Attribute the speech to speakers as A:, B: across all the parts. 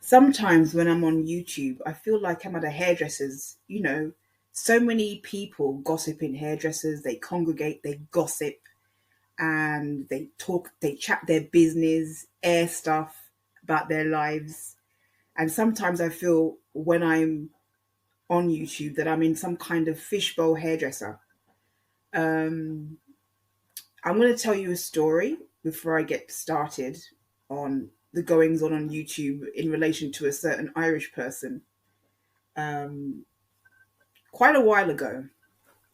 A: Sometimes when I'm on YouTube, I feel like I'm at a hairdresser's. So many people gossip in hairdressers, they congregate, they gossip, and they talk, they chat their business, air stuff about their lives. And sometimes I feel when I'm on YouTube that I'm in some kind of fishbowl hairdresser. Um, I'm going to tell you a story before I get started on the goings on YouTube in relation to a certain Irish person. Um, Quite a while ago,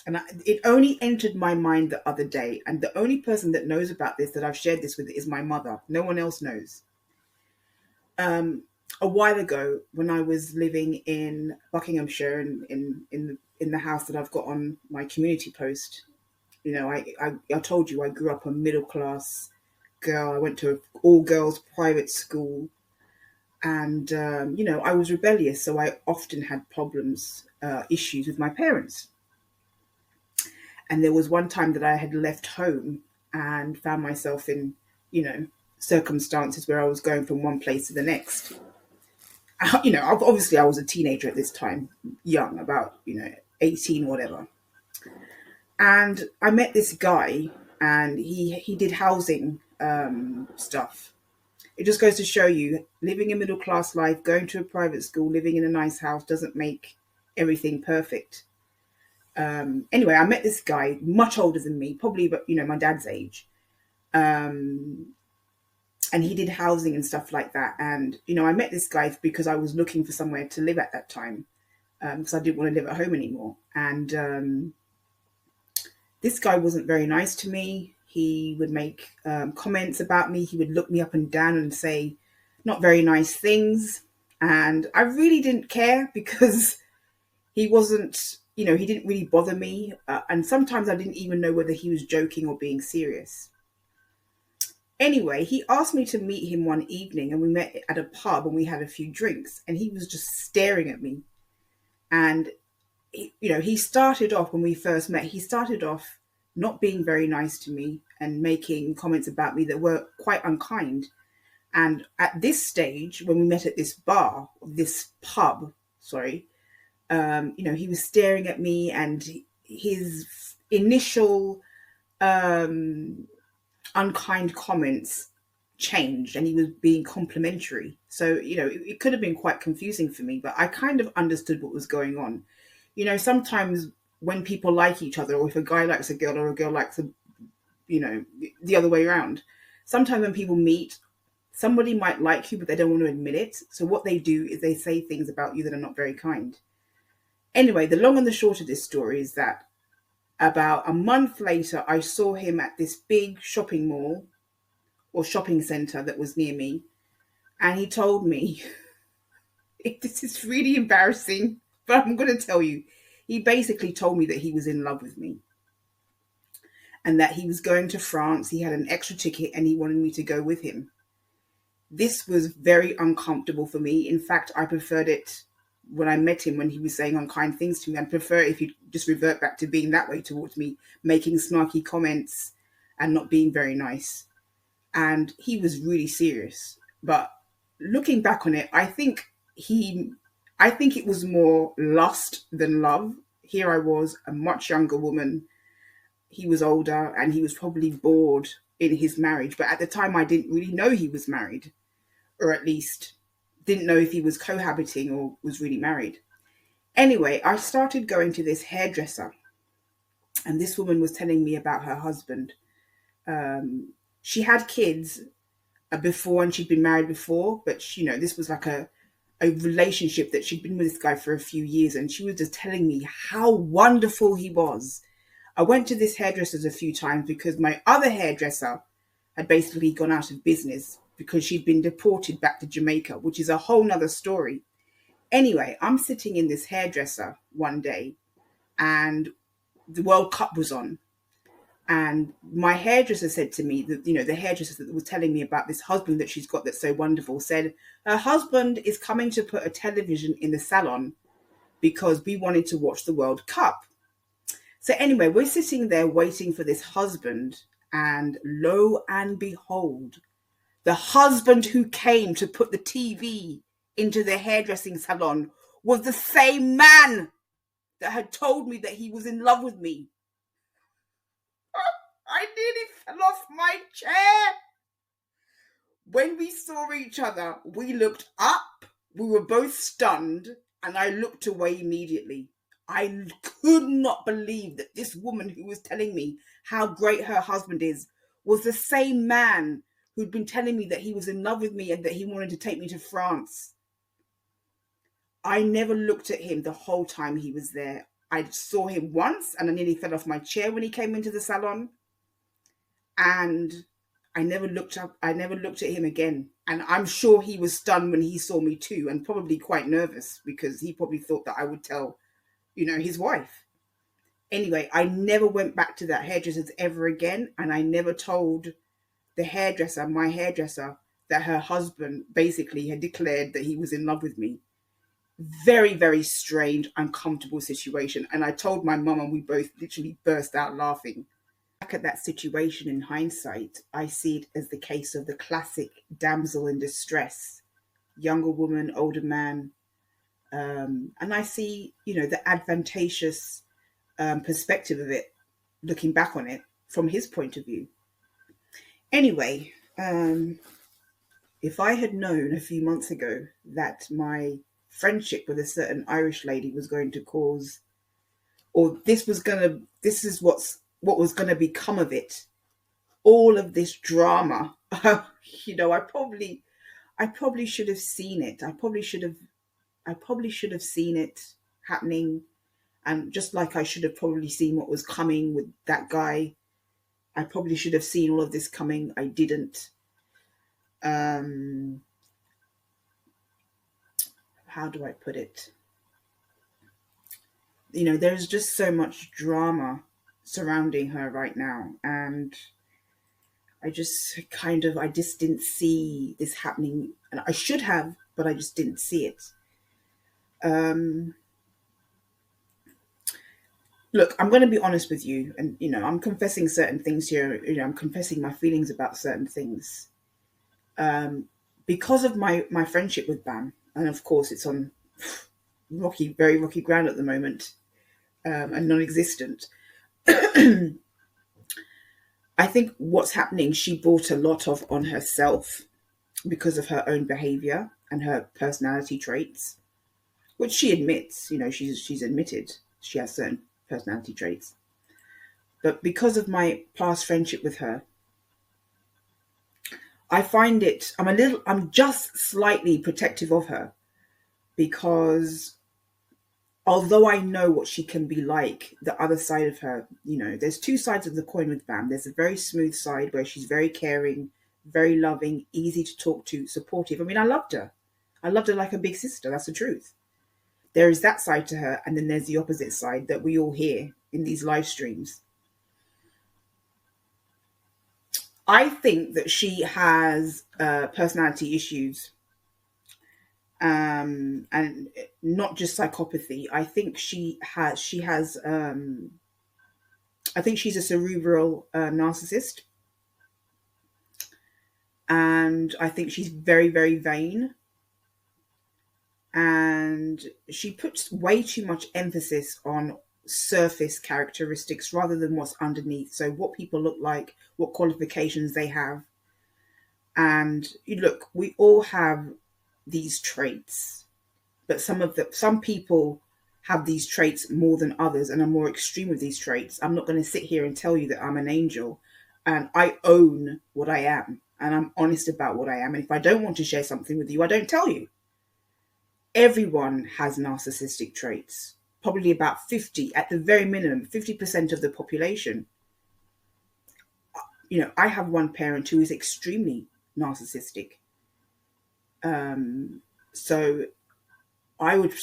A: and it only entered my mind the other day. And the only person that knows about this that I've shared this with is my mother. No one else knows. Um, a while ago, when I was living in Buckinghamshire, in the house that I've got on my community post, I told you I grew up a middle class girl. I went to an all girls private school, and I was rebellious, so I often had problems, issues with my parents. And there was one time that I had left home and found myself in, you know, circumstances where I was going from one place to the next. Obviously I was a teenager at this time, young, about, 18 or whatever. And I met this guy, and he did housing stuff. It just goes to show you, living a middle class life, going to a private school, living in a nice house doesn't make everything perfect. Anyway, I met this guy much older than me, probably, but my dad's age. Um, and he did housing and stuff like that. And, I met this guy because I was looking for somewhere to live at that time, because I didn't want to live at home anymore. And this guy wasn't very nice to me. He would make comments about me. He would look me up and down and say not very nice things. And I really didn't care because he wasn't, he didn't really bother me. And sometimes I didn't even know whether he was joking or being serious. Anyway, he asked me to meet him one evening, and we met at a pub and we had a few drinks, and he was just staring at me. And, he started off, when we first met, he started off not being very nice to me and making comments about me that were quite unkind. And at this stage, when we met at this pub, sorry, he was staring at me, and his initial unkind comments changed, and he was being complimentary. So, it could have been quite confusing for me, but I kind of understood what was going on. Sometimes when people like each other, or if a guy likes a girl or a girl likes the other way around, sometimes when people meet, somebody might like you, but they don't want to admit it. So what they do is they say things about you that are not very kind. Anyway, the long and the short of this story is that about a month later, I saw him at this big shopping mall or shopping center that was near me. And he told me, this is really embarrassing, but I'm going to tell you. He basically told me that he was in love with me and that he was going to France. He had an extra ticket and he wanted me to go with him. This was very uncomfortable for me. In fact, I preferred it when I met him, when he was saying unkind things to me. I'd prefer if he'd just revert back to being that way towards me, making snarky comments and not being very nice. And he was really serious. But looking back on it, I think it was more lust than love. Here I was, a much younger woman. He was older, and he was probably bored in his marriage. But at the time, I didn't really know he was married, or at least didn't know if he was cohabiting or was really married. Anyway, I started going to this hairdresser, and this woman was telling me about her husband. She had kids before, and she'd been married before, but this was like a relationship that she'd been with this guy for a few years, and she was just telling me how wonderful he was. I went to this hairdresser's a few times because my other hairdresser had basically gone out of business because she'd been deported back to Jamaica, which is a whole nother story. Anyway, I'm sitting in this hairdresser one day, and the World Cup was on. And my hairdresser said to me that, the hairdresser that was telling me about this husband that she's got that's so wonderful, said her husband is coming to put a television in the salon because we wanted to watch the World Cup. So anyway, we're sitting there waiting for this husband, and lo and behold, the husband who came to put the TV into the hairdressing salon was the same man that had told me that he was in love with me. I nearly fell off my chair. When we saw each other, we looked up, we were both stunned, and I looked away immediately. I could not believe that this woman who was telling me how great her husband is was the same man who'd been telling me that he was in love with me and that he wanted to take me to France. I never looked at him the whole time he was there. I saw him once and I nearly fell off my chair when he came into the salon. And I never looked up. I never looked at him again. And I'm sure he was stunned when he saw me too, and probably quite nervous because he probably thought that I would tell, his wife. Anyway, I never went back to that hairdresser's ever again. And I never told my hairdresser, that her husband basically had declared that he was in love with me. Very, very strange, uncomfortable situation. And I told my mum and we both literally burst out laughing. Back at that situation in hindsight, I see it as the case of the classic damsel in distress, younger woman, older man. And I see, the advantageous perspective of it, looking back on it from his point of view. Anyway, if I had known a few months ago that my friendship with a certain Irish lady was going to cause, or this is what was going to become of it, all of this drama, I probably should have seen it. I probably should have seen it happening. And just like I should have probably seen what was coming with that guy, I probably should have seen all of this coming. I didn't. How do I put it? There's just so much drama surrounding her right now, and I just didn't see this happening, and I should have, but I just didn't see it. Look, I'm going to be honest with you, and I'm confessing certain things here. I'm confessing my feelings about certain things, because of my friendship with Bam, and of course it's on very rocky ground at the moment, and non-existent. I think what's happening, she brought a lot of on herself because of her own behavior and her personality traits, which she admits, she's admitted she has certain personality traits. But because of my past friendship with her, I find I'm just slightly protective of her, because although I know what she can be like, the other side of her, there's two sides of the coin with Bam. There's a very smooth side where she's very caring, very loving, easy to talk to, supportive. I mean, I loved her. I loved her like a big sister. That's the truth. There is that side to her. And then there's the opposite side that we all hear in these live streams. I think that she has personality issues. And not just psychopathy. I think I think she's a cerebral narcissist, and I think she's very, very vain, and she puts way too much emphasis on surface characteristics rather than what's underneath. So what people look like, what qualifications they have. And look, we all have these traits, but some people have these traits more than others and are more extreme with these traits. I'm not going to sit here and tell you that I'm an angel, and I own what I am, and I'm honest about what I am. And if I don't want to share something with you, I don't tell you. Everyone has narcissistic traits, probably about 50, at the very minimum, 50% of the population. I have one parent who is extremely narcissistic. So I would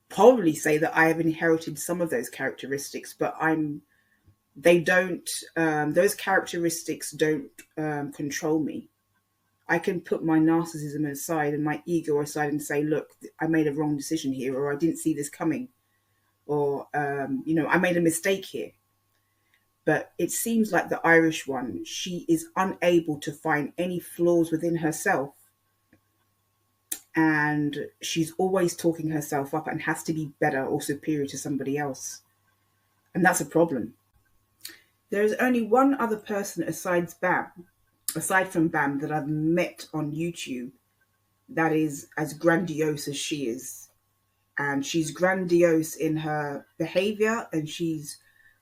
A: probably say that I have inherited some of those characteristics, but those characteristics don't control me. I can put my narcissism aside and my ego aside and say, look, I made a wrong decision here, or I didn't see this coming, or, I made a mistake here. But it seems like the Irish one, she is unable to find any flaws within herself. and she's always talking herself up and has to be better or superior to somebody else. And that's a problem. There is only one other person aside from Bam, that I've met on YouTube that is as grandiose as she is. And she's grandiose in her behavior, and she's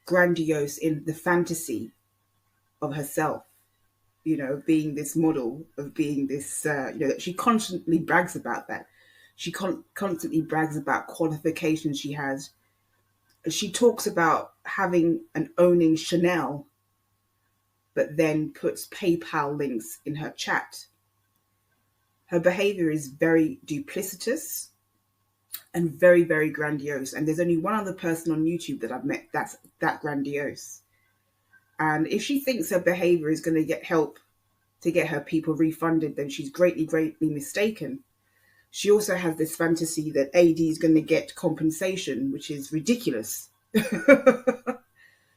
A: grandiose in the fantasy of herself, being this model, of being this, that she constantly brags about that. She constantly brags about qualifications she has. She talks about having and owning Chanel, but then puts PayPal links in her chat. Her behavior is very duplicitous and very, very grandiose. And there's only one other person on YouTube that I've met that's that grandiose. And if she thinks her behavior is going to get help to get her people refunded, then she's greatly, greatly mistaken. She also has this fantasy that AD is going to get compensation, which is ridiculous.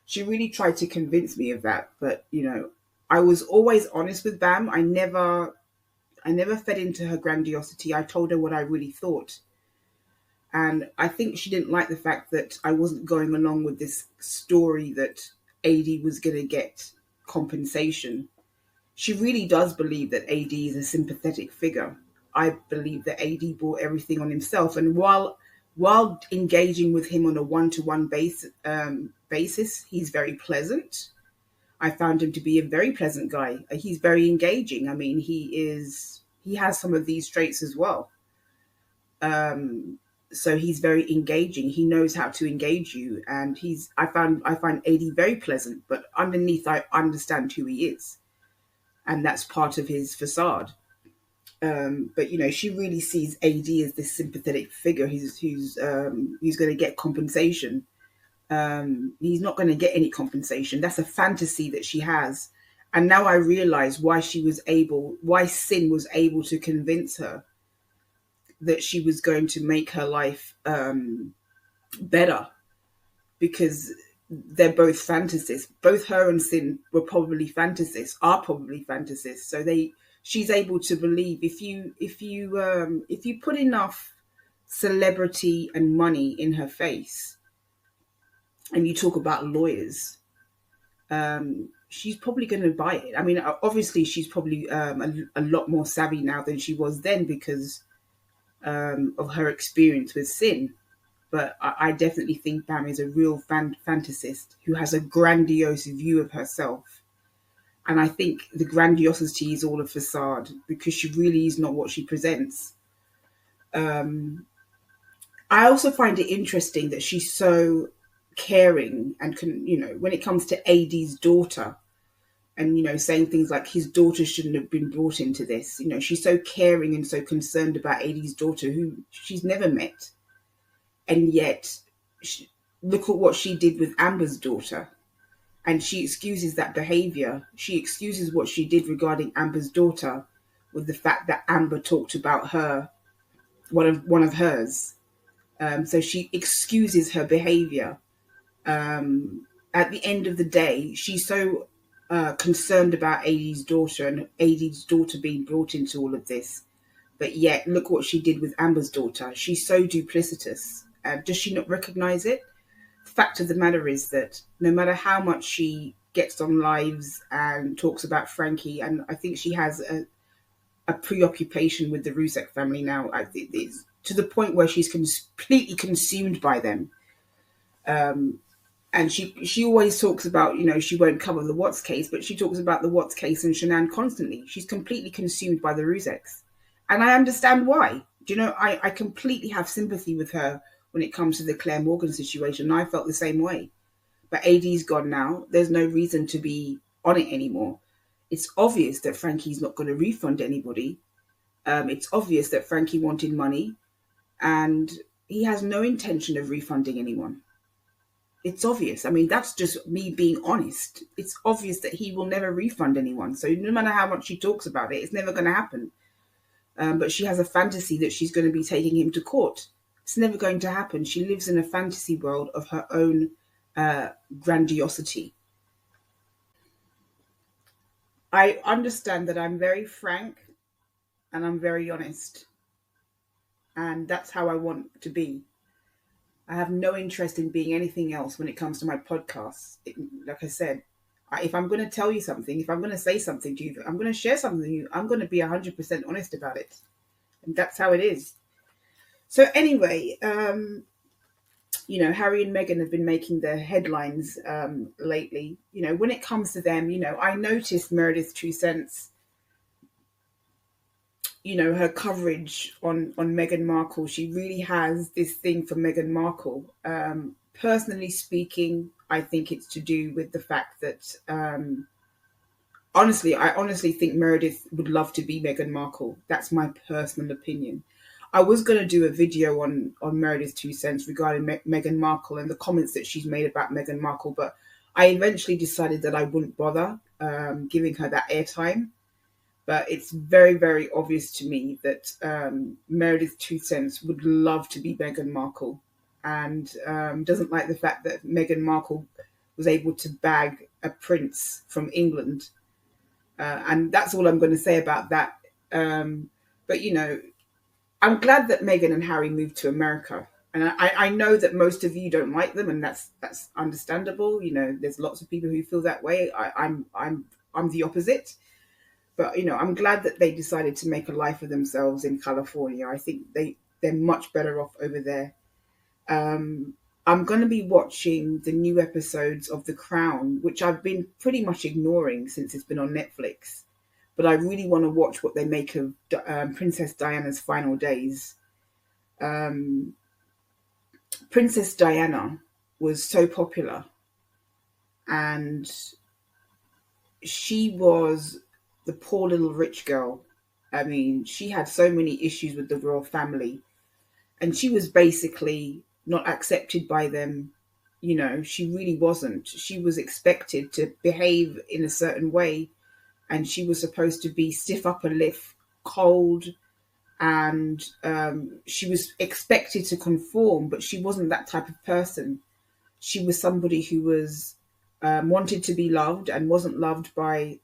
A: She really tried to convince me of that, but I was always honest with Bam. I never fed into her grandiosity. I told her what I really thought. And I think she didn't like the fact that I wasn't going along with this story that AD was going to get compensation. She really does believe that AD is a sympathetic figure. I believe that AD brought everything on himself. And while engaging with him on a one-to-one basis, he's very pleasant. I found him to be a very pleasant guy. He's very engaging. I mean, he has some of these traits as well. So he's very engaging. He knows how to engage you, and I find AD very pleasant. But underneath, I understand who he is, and that's part of his facade. But she really sees AD as this sympathetic figure who's going to get compensation. He's not going to get any compensation. That's a fantasy that she has, and now I realize why Sin was able to convince her that she was going to make her life better, because they're both fantasists. Both her and Sin are probably fantasists. So she's able to believe if you put enough celebrity and money in her face, and you talk about lawyers, she's probably going to buy it. I mean, obviously she's probably a lot more savvy now than she was then because of her experience with Sin. But I definitely think Bam is a real fantasist who has a grandiose view of herself. And I think the grandiosity is all a facade, because she really is not what she presents. I also find it interesting that she's so caring and when it comes to AD's daughter, and saying things like his daughter shouldn't have been brought into this. She's so caring and so concerned about AD's daughter, who she's never met. And yet, look at what she did with Amber's daughter. And she excuses that behavior. She excuses what she did regarding Amber's daughter with the fact that Amber talked about her, one of hers. So she excuses her behavior. At the end of the day, she's so concerned about AD's daughter and AD's daughter being brought into all of this. But yet, look what she did with Amber's daughter. She's so duplicitous. Does she not recognize it? The fact of the matter is that no matter how much she gets on lives and talks about Frankie, and I think she has a preoccupation with the Rusek family now, I think it's to the point where she's completely consumed by them. And she always talks about, she won't cover the Watts case, but she talks about the Watts case and Shanann constantly. She's completely consumed by the Ruseks. And I understand why. I completely have sympathy with her when it comes to the Claire Morgan situation. I felt the same way. But AD's gone now. There's no reason to be on it anymore. It's obvious that Frankie's not going to refund anybody. It's obvious that Frankie wanted money, and he has no intention of refunding anyone. It's obvious. I mean, that's just me being honest. It's obvious that he will never refund anyone. So no matter how much she talks about it, it's never going to happen. But she has a fantasy that she's going to be taking him to court. It's never going to happen. She lives in a fantasy world of her own grandiosity. I understand that I'm very frank and I'm very honest. And that's how I want to be. I have no interest in being anything else when it comes to my podcasts. Like I said, if I'm going to tell you something, if I'm going to say something to you, I'm going to share something with you, I'm going to be 100% honest about it. And that's how it is. So, anyway, Harry and Meghan have been making the headlines lately. When it comes to them, I noticed Meredith True Sense, her coverage on Meghan Markle. She really has this thing for Meghan Markle. Personally speaking, I think it's to do with the fact that, I honestly think Meredith would love to be Meghan Markle. That's my personal opinion. I was going to do a video on Meredith's 2 cents regarding Meghan Markle and the comments that she's made about Meghan Markle, but I eventually decided that I wouldn't bother giving her that airtime. But it's very, very obvious to me that Meredith 2 cents would love to be Meghan Markle and doesn't like the fact that Meghan Markle was able to bag a prince from England. And that's all I'm going to say about that. But, I'm glad that Meghan and Harry moved to America. And I know that most of you don't like them, and that's understandable. There's lots of people who feel that way. I'm the opposite. But I'm glad that they decided to make a life of themselves in California. I think they're much better off over there. I'm going to be watching the new episodes of The Crown, which I've been pretty much ignoring since it's been on Netflix. But I really want to watch what they make of Princess Diana's final days. Princess Diana was so popular, and she was the poor little rich girl. I mean, she had so many issues with the royal family, and she was basically not accepted by them. She really wasn't. She was expected to behave in a certain way, and she was supposed to be stiff upper lip, cold, and she was expected to conform, but she wasn't that type of person. She was somebody who was wanted to be loved and wasn't loved by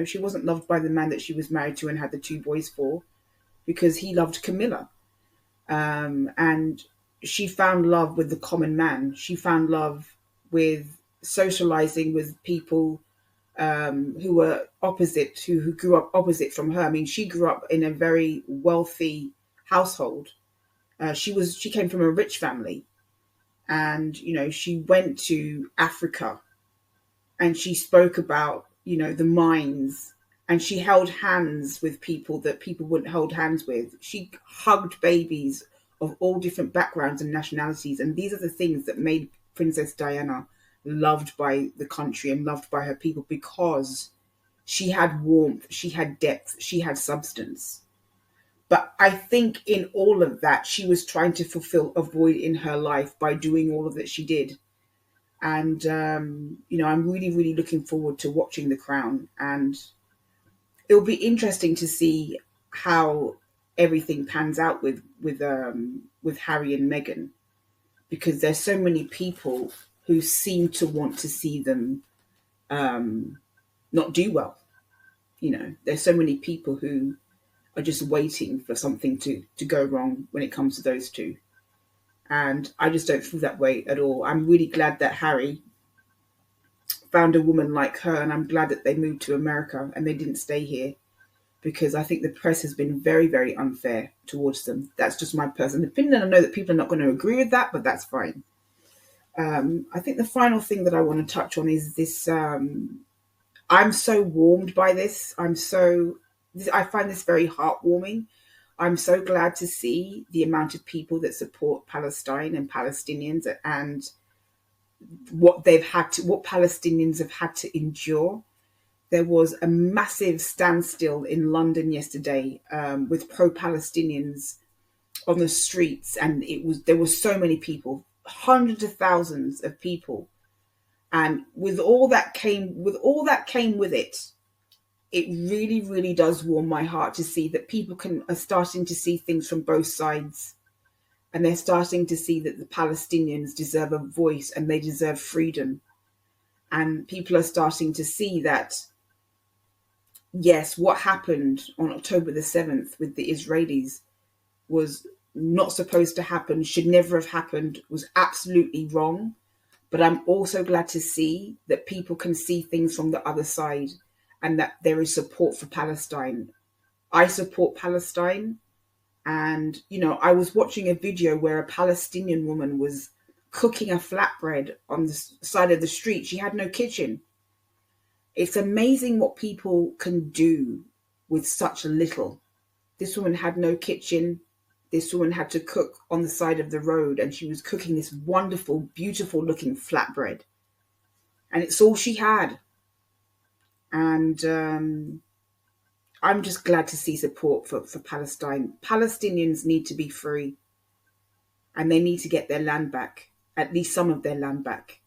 A: she wasn't loved by the man that she was married to and had the 2 boys for, because he loved Camilla. And she found love with the common man. She found love with socializing with people who were opposite, who grew up opposite from her. I mean, she grew up in a very wealthy household. She came from a rich family, and she went to Africa, and she spoke about the mines, and she held hands with people that people wouldn't hold hands with. She hugged babies of all different backgrounds and nationalities, and these are the things that made Princess Diana loved by the country and loved by her people, because she had warmth, she had depth, she had substance. But I think in all of that, she was trying to fulfill a void in her life by doing all of that she did. And, I'm really, really looking forward to watching The Crown. And it'll be interesting to see how everything pans out with Harry and Meghan, because there's so many people who seem to want to see them not do well. There's so many people who are just waiting for something to go wrong when it comes to those two. And I just don't feel that way at all. I'm really glad that Harry found a woman like her, and I'm glad that they moved to America and they didn't stay here, because I think the press has been very, very unfair towards them. That's just my personal opinion, and I know that people are not going to agree with that, but that's fine. I think the final thing that I want to touch on is this. I'm so warmed by this. I find this very heartwarming. I'm so glad to see the amount of people that support Palestine and Palestinians, and what Palestinians have had to endure. There was a massive standstill in London yesterday with pro-Palestinians on the streets, and there were so many people, hundreds of thousands of people, and with all that came with it, it really, really does warm my heart to see that people are starting to see things from both sides, and they're starting to see that the Palestinians deserve a voice and they deserve freedom, and people are starting to see that, yes, what happened on October the 7th with the Israelis was not supposed to happen, should never have happened, was absolutely wrong. But I'm also glad to see that people can see things from the other side and that there is support for Palestine. I support Palestine. And, I was watching a video where a Palestinian woman was cooking a flatbread on the side of the street. She had no kitchen. It's amazing what people can do with such little. This woman had no kitchen. This woman had to cook on the side of the road, and she was cooking this wonderful, beautiful looking flatbread. And it's all she had. And I'm just glad to see support for Palestine. Palestinians need to be free, and they need to get their land back, at least some of their land back.